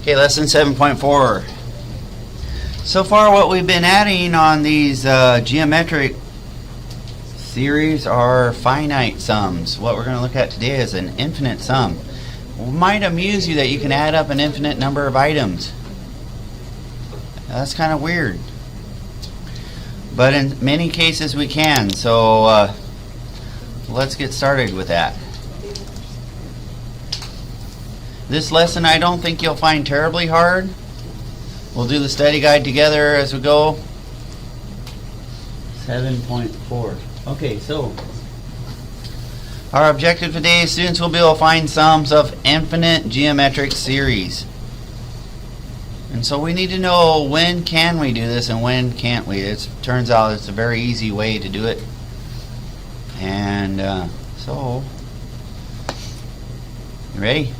Okay, lesson 7.4. So far what we've been adding on these geometric series are finite sums. What we're going to look at today is an infinite sum. It might amuse you that you can add up an infinite number of items. That's kind of weird. But in many cases we can. So let's get started with that. This lesson I don't think you'll find terribly hard. We'll do the study guide together as we go. 7.4. Okay, so our objective today is students will be able to find sums of infinite geometric series. And so we need to know when can we do this and when can't we. It turns out it's a very easy way to do it. And so, you ready?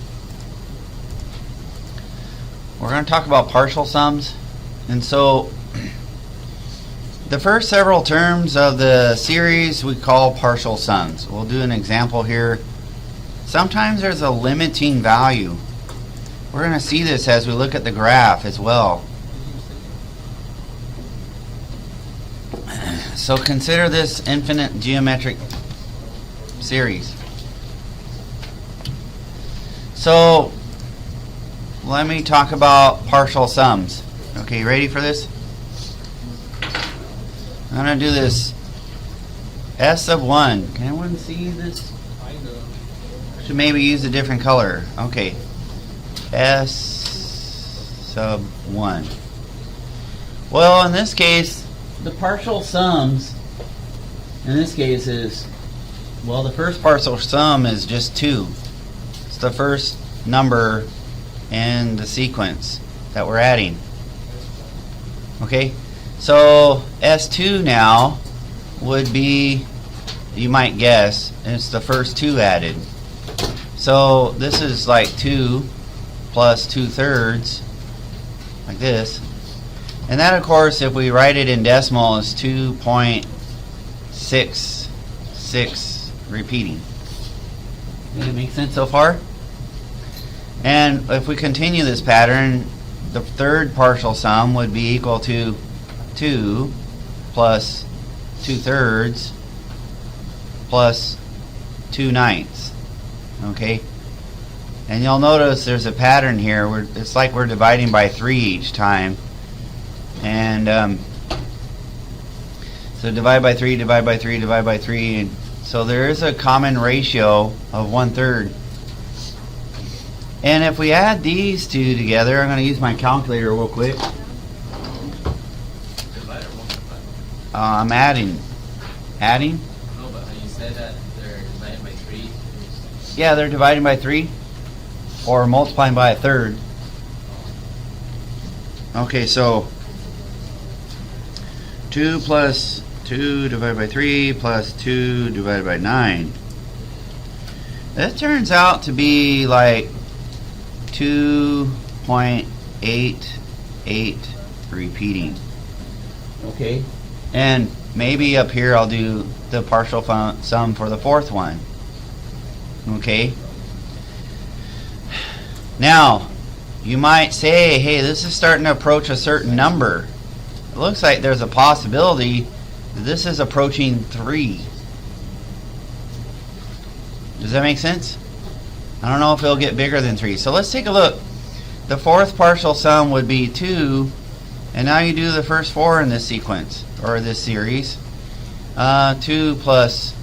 We're going to talk about partial sums. And so the first several terms of the series we call partial sums. We'll do an example here. Sometimes there's a limiting value. We're going to see this as we look at the graph as well. So consider this infinite geometric series. So let me talk about partial sums. Okay, ready for this? I'm going to do this S sub 1. Can anyone see this? Should maybe use a different color. Okay. S sub 1. Well, in this case, the partial sums in this case is, well, the first partial sum is just 2. It's the first number in the sequence that we're adding. Okay, so S2 now would be, you might guess, it's the first 2 added. So this is like 2 plus 2/3, like this. And that, of course, if we write it in decimal, is 2.66 repeating. Does it make sense so far? And if we continue this pattern, the third partial sum would be equal to 2 plus 2/3 plus 2/9. Okay? And you'll notice there's a pattern here where it's like we're dividing by 3 each time. And so divide by 3, divide by 3, divide by 3. And so there is a common ratio of 1/3. And if we add these two together, I'm going to use my calculator real quick. I'm adding. Adding? No, but you said that they're divided by 3. Yeah, they're dividing by 3. Or multiplying by 1/3. Okay, so 2 plus 2 divided by 3 plus 2 divided by 9. This turns out to be like 2.88 repeating. Okay, and maybe up here I'll do the partial sum for the fourth one. Okay, now you might say, hey, this is starting to approach a certain number. It looks like there's a possibility that this is approaching 3. Does that make sense? I don't know if it'll get bigger than 3. So let's take a look. The fourth partial sum would be 2. And now you do the first 4 in this sequence, or this series. 2 plus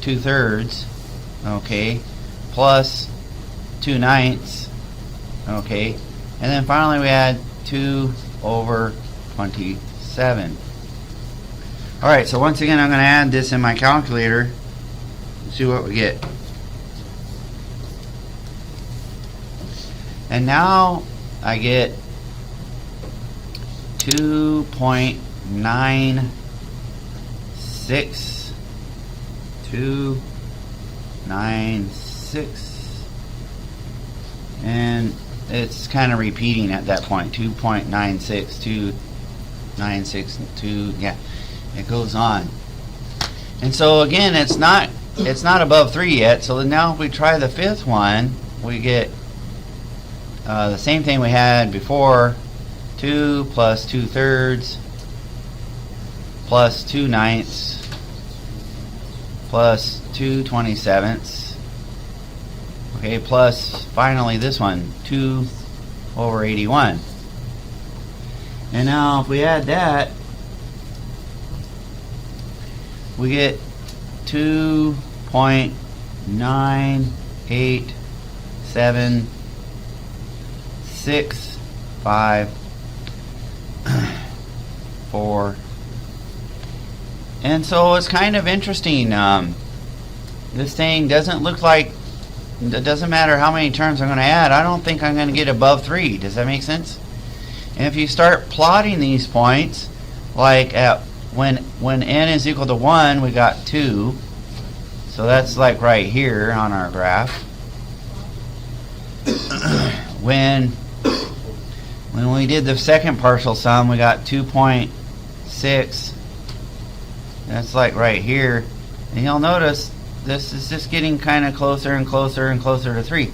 2/3. Okay. Plus 2/9. Okay. And then finally we add 2/27. Alright, so once again I'm going to add this in my calculator. See what we get. And now I get 2.96. 296. And it's kind of repeating at that point. 2.96, 296, 2, yeah. It goes on. And so again, it's not above 3 yet. So now if we try the fifth one, we get the same thing we had before. 2 plus 2/3 plus 2/9 plus 2/27. Okay, plus finally this one, 2 over 81. And now if we add that, we get 2.98765 And so it's kind of interesting. This thing doesn't look like, it doesn't matter how many terms I'm going to add, I don't think I'm going to get above 3. Does that make sense? And if you start plotting these points, like at when n is equal to 1, we got 2. So that's like right here on our graph. when we did the second partial sum, we got 2.6. That's like right here. And you'll notice this is just getting kind of closer and closer and closer to 3.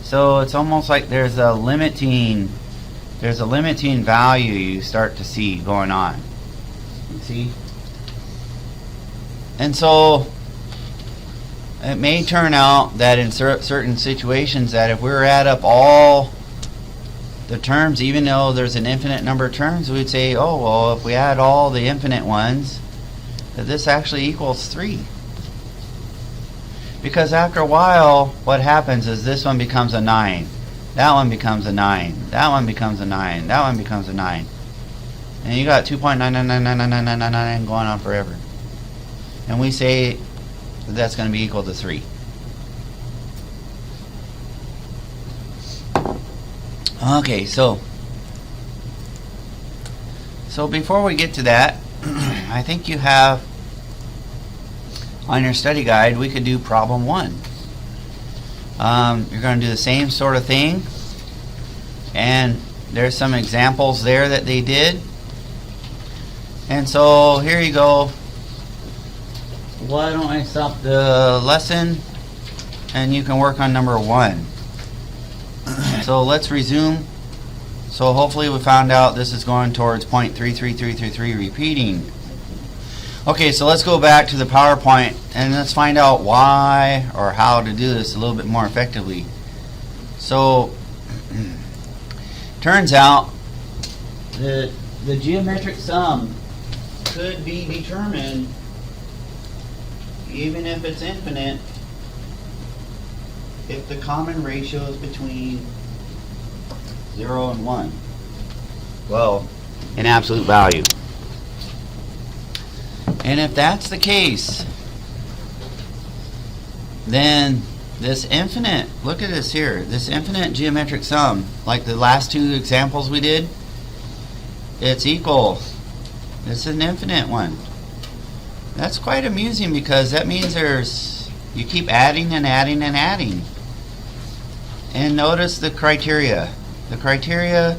So it's almost like there's a limiting value you start to see going on. You see? And so it may turn out that in certain situations that if we were to add up all the terms, even though there's an infinite number of terms, we'd say, oh, well, if we add all the infinite ones, that this actually equals 3. Because after a while, what happens is this one becomes a 9. That one becomes a 9. That one becomes a 9. That one becomes a 9. And you got 2.9999999 going on forever. And we say that that's going to be equal to 3. Okay, so before we get to that, I think you have on your study guide, we could do problem 1. You're going to do the same sort of thing, and there's some examples there that they did. And so here you go. Why don't I stop the lesson and you can work on number 1. So let's resume. So hopefully we found out this is going towards 0.33333 repeating. Okay, so let's go back to the PowerPoint and let's find out why or how to do this a little bit more effectively. So turns out that the geometric sum could be determined even if it's infinite if the common ratio is between 0 and 1. Well, in absolute value. And if that's the case, then this infinite, look at this here, this infinite geometric sum, like the last 2 examples we did, it's equal. It's an infinite one. That's quite amusing because that means you keep adding and adding and adding. And notice the criteria. The criteria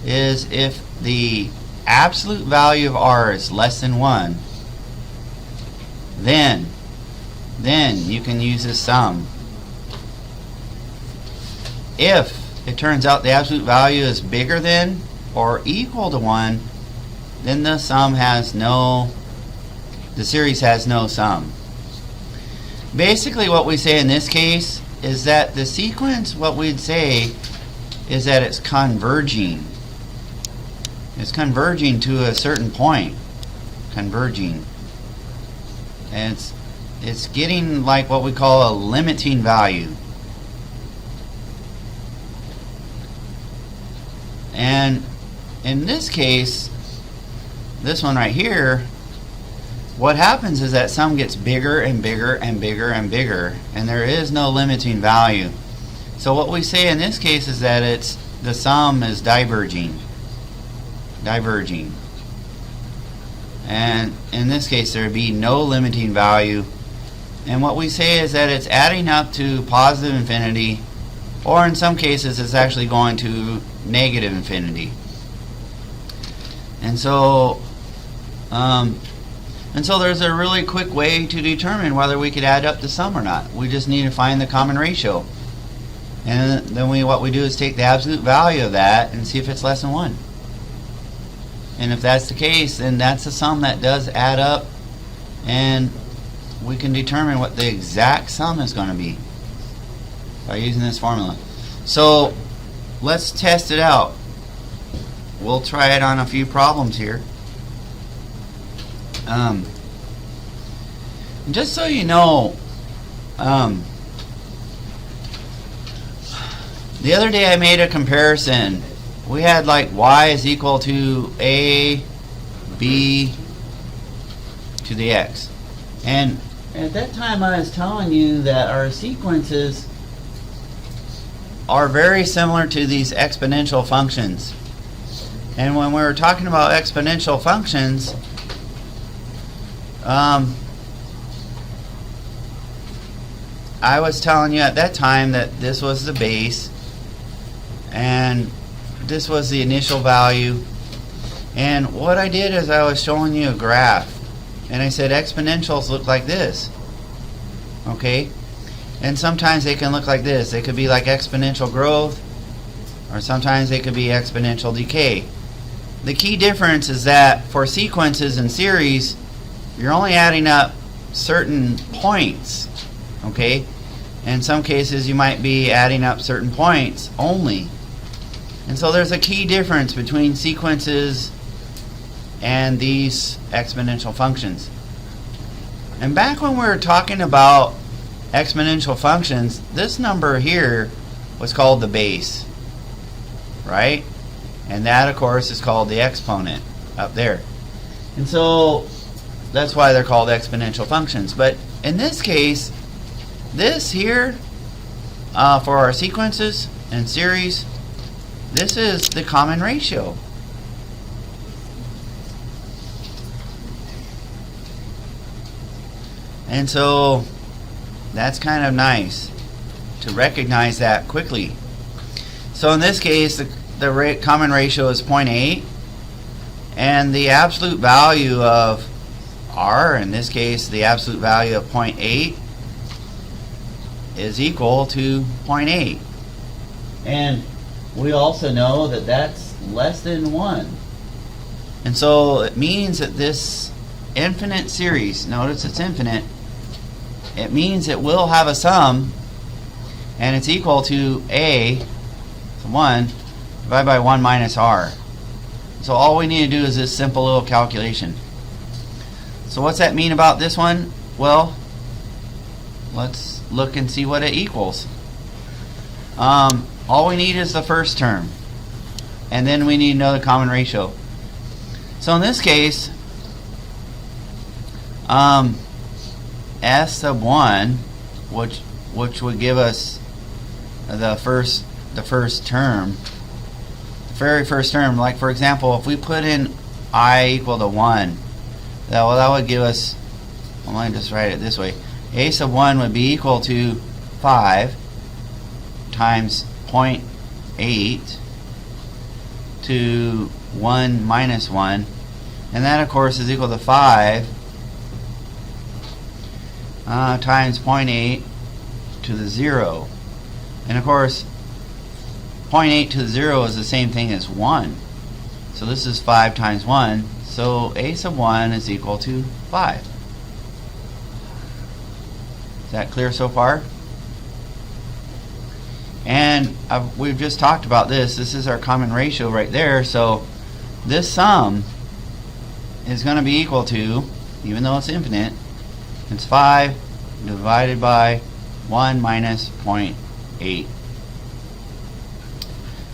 is if the absolute value of r is less than 1, then you can use this sum. If it turns out the absolute value is bigger than or equal to 1, then the series has no sum. Basically what we say in this case is that the sequence, what we'd say is that it's converging. It's converging to a certain point. Converging. And it's getting like what we call a limiting value. And in this case, this one right here, what happens is that sum gets bigger and bigger and bigger and bigger, and there is no limiting value. So what we say in this case is that the sum is diverging. Diverging. And in this case there would be no limiting value. And what we say is that it's adding up to positive infinity, or in some cases it's actually going to negative infinity. And so there's a really quick way to determine whether we could add up the sum or not. We just need to find the common ratio. And then what we do is take the absolute value of that and see if it's less than 1. And if that's the case, then that's a sum that does add up, and we can determine what the exact sum is going to be by using this formula. So let's test it out. We'll try it on a few problems here. Just so you know, the other day I made a comparison. We had like y is equal to a b to the x, and at that time I was telling you that our sequences are very similar to these exponential functions. And when we were talking about exponential functions, I was telling you at that time that this was the base and this was the initial value. And what I did is I was showing you a graph, and I said exponentials look like this. Okay? And sometimes they can look like this. They could be like exponential growth, or sometimes they could be exponential decay. The key difference is that for sequences and series, you're only adding up certain points. Okay? In some cases you might be adding up certain points only. And so there's a key difference between sequences and these exponential functions. And back when we were talking about exponential functions, this number here was called the base, right? And that of course is called the exponent up there. And so that's why they're called exponential functions. But in this case, this here for our sequences and series, this is the common ratio. And so that's kind of nice to recognize that quickly. So in this case, the common ratio is 0.8, and the absolute value of r, in this case the absolute value of 0.8, is equal to 0.8. And we also know that that's less than 1. And so it means that this infinite series, notice it's infinite, it means it will have a sum, and it's equal to a, so 1, divided by 1 minus r. So all we need to do is this simple little calculation. So what's that mean about this one? Well, let's look and see what it equals. All we need is the first term, and then we need to know the common ratio. So in this case, S sub 1, which would give us the first term, the very first term. Like for example, if we put in I equal to 1, that would give us, well, let me just write it this way. A sub 1 would be equal to 5 times 0.8 to 1 minus 1, and that of course is equal to 5 times 0.8 to the 0. And of course 0.8 to the 0 is the same thing as 1. So this is 5 times 1. So a sub 1 is equal to 5. Is that clear so far? And we've just talked about this. This is our common ratio right there. So this sum is going to be equal to, even though it's infinite, it's 5 divided by 1 minus 0.8.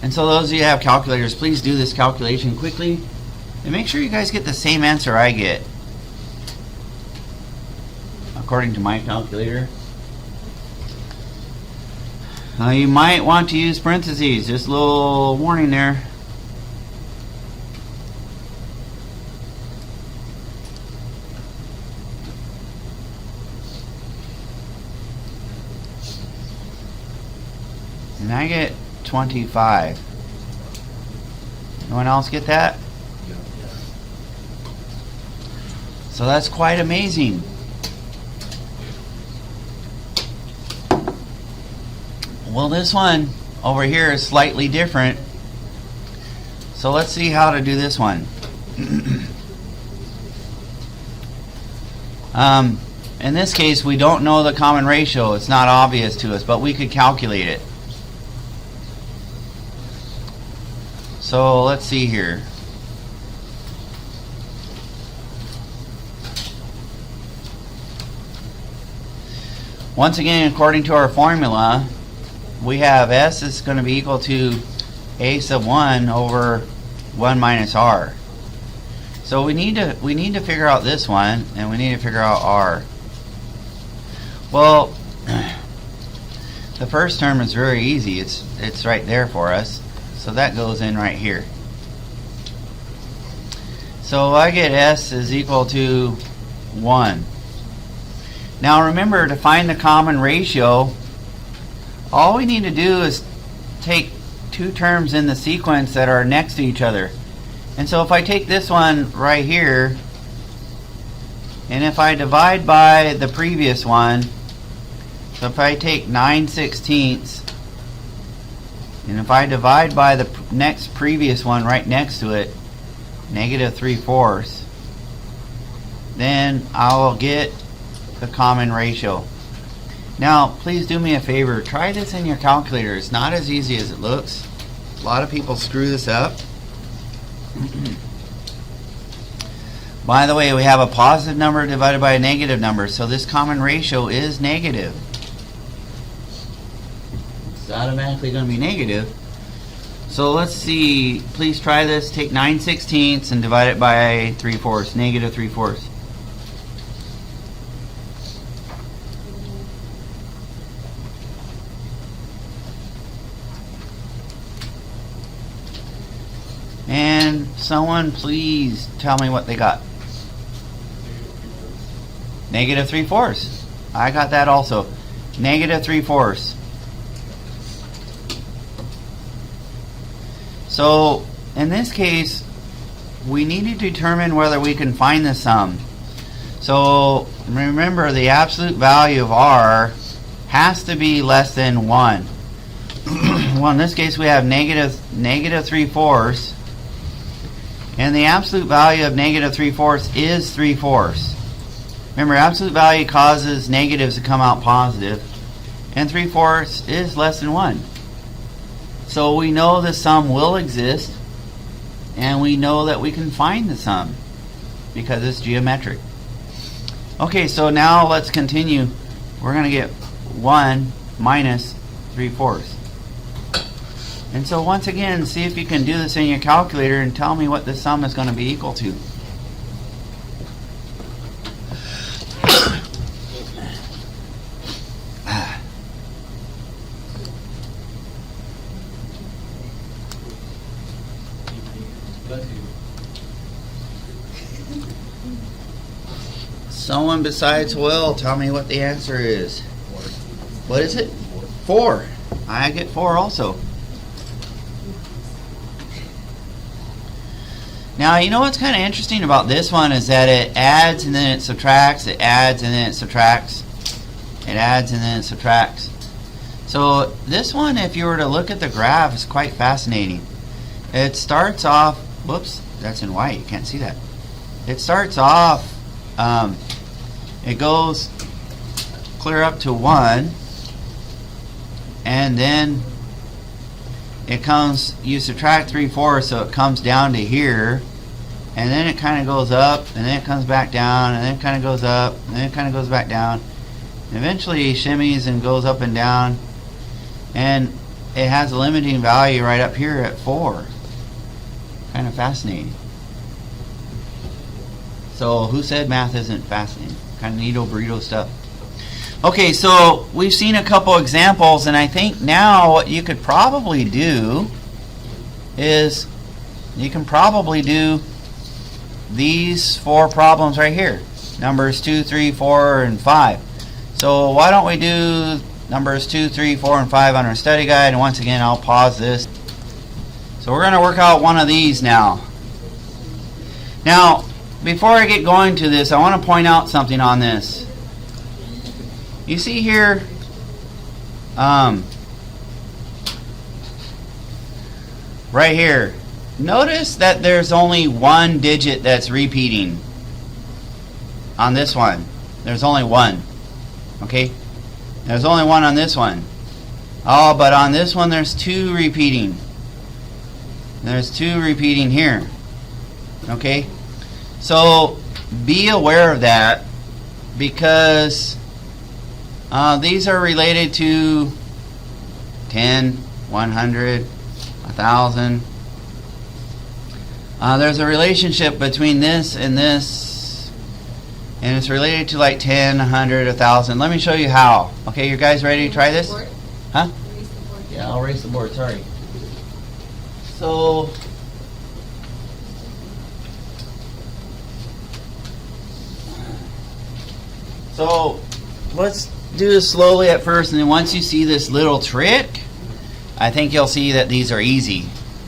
And so those of you who have calculators, please do this calculation quickly. And make sure you guys get the same answer I get, according to my calculator. You might want to use parentheses, just a little warning there. And I get 25. Anyone else get that? So that's quite amazing. Well, this one over here is slightly different. So let's see how to do this one. In this case, we don't know the common ratio. It's not obvious to us, but we could calculate it. So let's see here. Once again, according to our formula, we have S is going to be equal to A sub 1 over 1 minus R. So we need to figure out this one, and we need to figure out R. Well, the first term is very easy. It's right there for us. So that goes in right here. So I get S is equal to 1. Now remember, to find the common ratio, all we need to do is take two terms in the sequence that are next to each other. And so if I take this one right here, and if I divide by the previous one, so if I take 9/16, and if I divide by the next previous one right next to it, -3/4, then I will get the common ratio. Now, please do me a favor. Try this in your calculator. It's not as easy as it looks. A lot of people screw this up. By the way, we have a positive number divided by a negative number, so this common ratio is negative. It's automatically going to be negative. So let's see. Please try this. Take 9/16 and divide it by 3/4, -3/4. And someone please tell me what they got. -3/4. I got that also. -3/4. So in this case, we need to determine whether we can find the sum. So remember, the absolute value of R has to be less than 1. Well, in this case we have -3/4. And the absolute value of -3/4 is 3/4. Remember, absolute value causes negatives to come out positive, and 3/4 is less than 1. So we know the sum will exist, and we know that we can find the sum because it's geometric. Okay, so now let's continue. We're going to get 1 minus 3/4. And so once again, see if you can do this in your calculator and tell me what the sum is going to be equal to. Someone besides Will, tell me what the answer is. What is it? 4. I get 4 also. Now, you know what's kind of interesting about this one is that it adds and then it subtracts, it adds and then it subtracts, it adds and then it subtracts. So this one, if you were to look at the graph, is quite fascinating. It starts off, whoops, that's in white, you can't see that. It starts off, it goes clear up to 1, and then it comes, you subtract 3/4, so it comes down to here, and then it kind of goes up, and then it comes back down, and then it kind of goes up, and then it kind of goes back down, and eventually shimmies and goes up and down, and it has a limiting value right up here at 4. Kind of fascinating. So who said math isn't fascinating? Kind of neato burrito stuff. Okay, so we've seen a couple examples, and I think now what you could probably do is you can probably do these 4 problems right here. Numbers 2, 3, 4, and 5. So why don't we do numbers 2, 3, 4, and 5 on our study guide, and once again I'll pause this. So we're going to work out one of these now. Now, before I get going to this, I want to point out something on this. You see here, right here. Notice that there's only one digit that's repeating on this one. There's only one. Okay? There's only one on this one. Oh, but on this one there's two repeating. There's two repeating here. Okay? So be aware of that, because these are related to 10, 100, 1,000. There's a relationship between this, and it's related to like 10, 100, 1,000. Let me show you how. Okay, you guys ready to try this? Huh? Yeah, I'll erase the board, sorry. So let's do this slowly at first, and then once you see this little trick, I think you'll see that these are easy.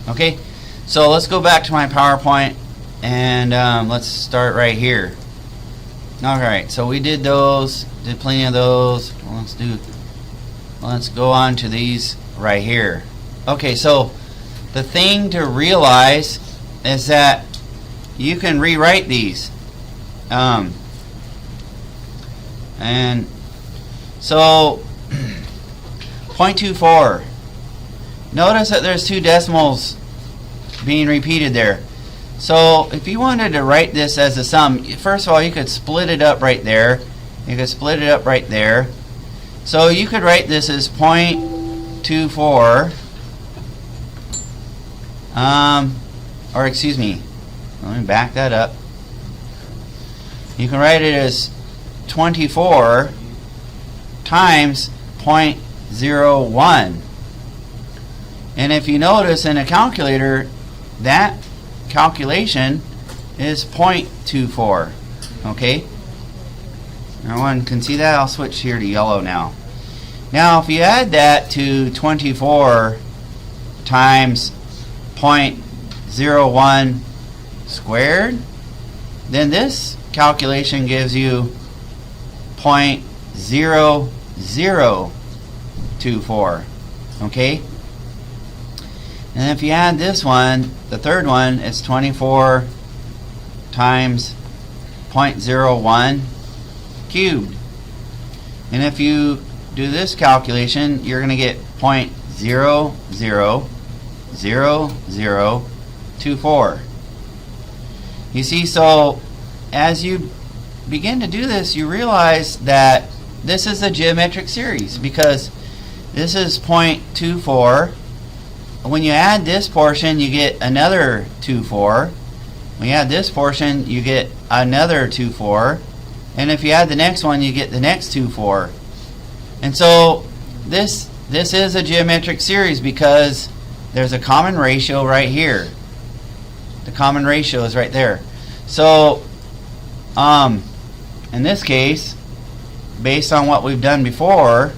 Okay, so let's go back to my PowerPoint, and let's start right here. Alright, so we did those, did plenty of those. Let's go on to these right here. Okay, so the thing to realize is that you can rewrite these. And so 0.24. Notice that there's two decimals being repeated there. So if you wanted to write this as a sum, first of all, you could split it up right there. You could split it up right there. So you could write this as 0.24. Or excuse me, let me back that up. You can write it as 24 times 0.01. And if you notice in a calculator, that calculation is 0.24. Okay? Everyone can see that? I'll switch here to yellow now. Now if you add that to 24 times 0.01 squared, then this calculation gives you 0.0024. Okay? And if you add this one, the third one, it's 24 times 0.01 cubed. And if you do this calculation, you're going to get 0.000024. You see, so as you begin to do this, you realize that this is a geometric series, because this is 0.24. When you add this portion, you get another 24. When you add this portion, you get another 24. And if you add the next one, you get the next 24. And so this is a geometric series, because there's a common ratio right here. The common ratio is right there. So in this case, based on what we've done before,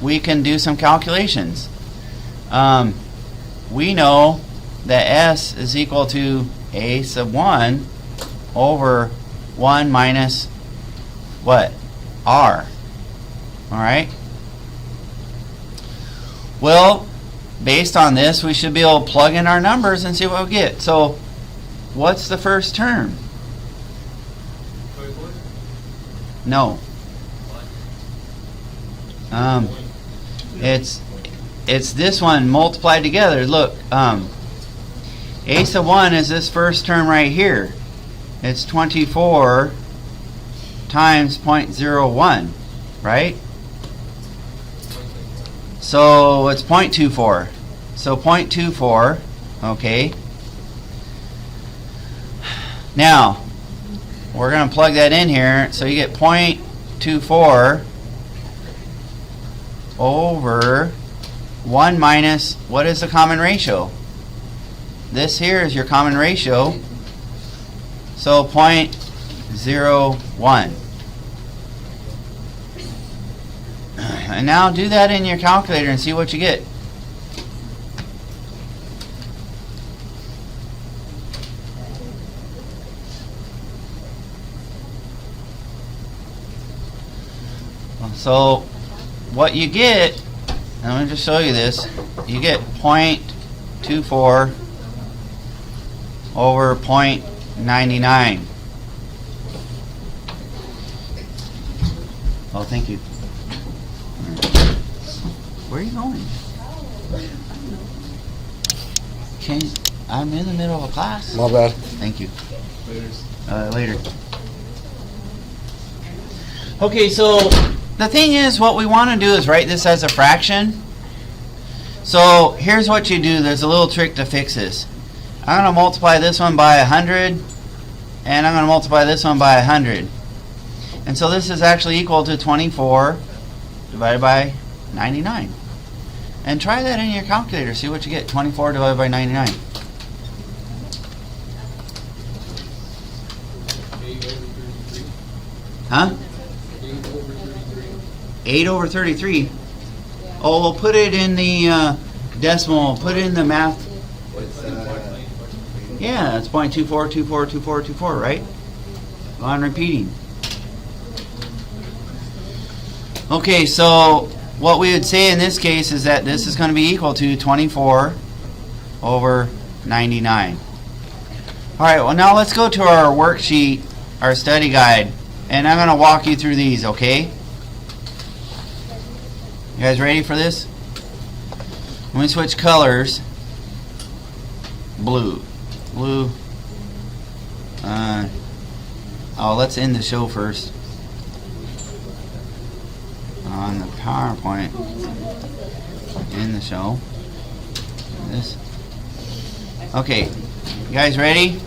we can do some calculations. We know that S is equal to A sub 1 over 1 minus what? R. Alright? Well, based on this, we should be able to plug in our numbers and see what we get. So, what's the first term? No. It's this one multiplied together. Look, A sub 1 is this first term right here. It's 24 times 0.01, right? So it's 0.24. So 0.24, okay. Now, we're going to plug that in here. So you get 0.24 over 1 minus, what is the common ratio? This here is your common ratio. So 0.01. And now do that in your calculator and see what you get. So what you get, and let me just show you this, you get 0.24 over 0.99. Oh, thank you. Where are you going? I'm in the middle of a class. My bad. Thank you. Later. Okay, so the thing is, what we want to do is write this as a fraction. So here's what you do. There's a little trick to fix this. I'm going to multiply this one by 100, and I'm going to multiply this one by 100. And so this is actually equal to 24 divided by 99. And try that in your calculator. See what you get. 24 divided by 99. 8 over 33. Oh, we'll put it in the decimal. Put it in the math. Yeah, it's 0.24242424, right? Go on repeating. Okay, so what we would say in this case is that this is going to be equal to 24 over 99. Alright, well now let's go to our worksheet, our study guide, and I'm going to walk you through these, okay? You guys ready for this? Let me switch colors. Blue. Blue. Let's end the show first. On the PowerPoint. End the show. This. Okay. You guys ready?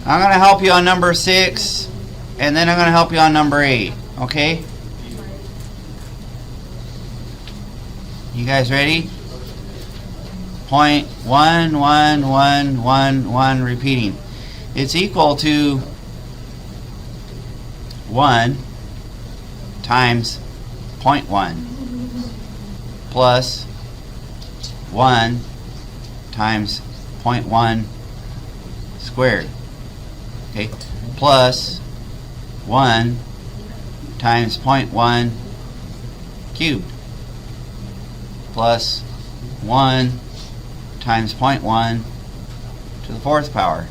I'm going to help you on number 6, and then I'm going to help you on number 8. Okay? You guys ready? 0.11111 repeating. It's equal to 1 times 0.1 plus 1 times 0.1 squared. Okay, plus 1 times 0.1 cubed plus 1 times 0.1 to the 4th power.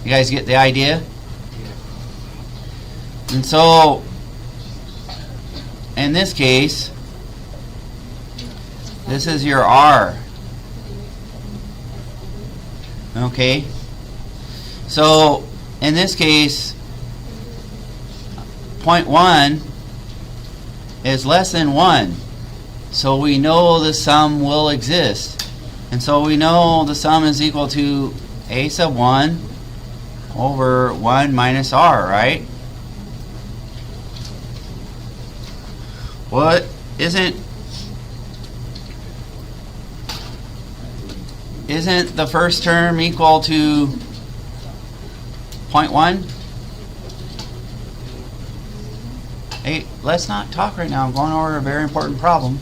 You guys get the idea? And so in this case, this is your R. Okay? So in this case, 0.1 is less than 1. So we know the sum will exist. And so we know the sum is equal to a sub 1 over 1 minus r, right? What isn't the first term equal to 0.1? Hey, let's not talk right now. I'm going over a very important problem.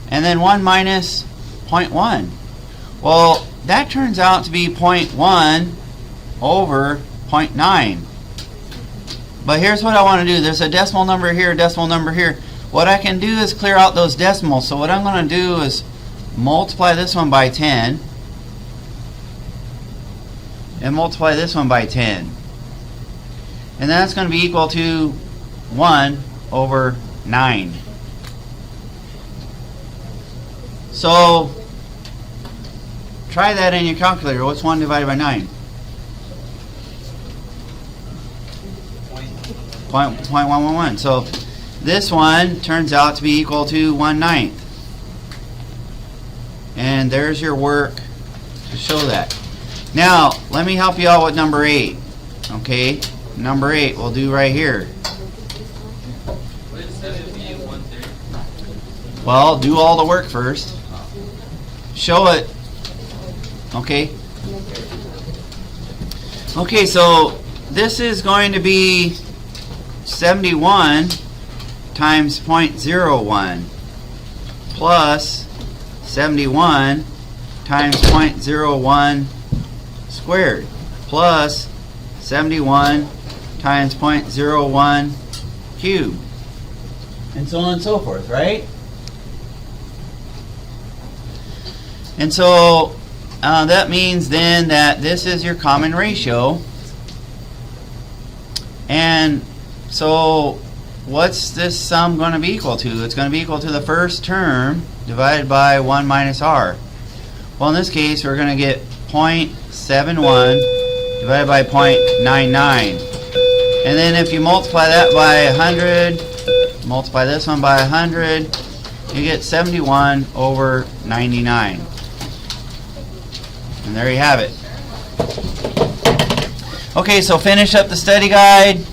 And then 1 minus 0.1. Well, that turns out to be 0.1 over 0.9. But here's what I want to do. There's a decimal number here, a decimal number here. What I can do is clear out those decimals. So what I'm going to do is multiply this one by 10 and multiply this one by 10. And that's going to be equal to 1 over 9. So try that in your calculator. What's 1 divided by 9? 0.111. So this one turns out to be equal to 1/9. And there's your work to show that. Now, let me help you out with number 8. Okay? Number 8 we'll do right here. Well, do all the work first. Show it. Okay? Okay, so this is going to be 71 times 0.01 plus 71 times 0.01 squared plus 71 times 0.01 cubed, and so on and so forth, right? And so that means then that this is your common ratio. And so what's this sum going to be equal to? It's going to be equal to the first term divided by 1 minus r. Well, in this case, we're going to get 0.71 divided by 0.99. And then if you multiply that by 100, multiply this one by 100, you get 71 over 99. And there you have it. Okay, so finish up the study guide.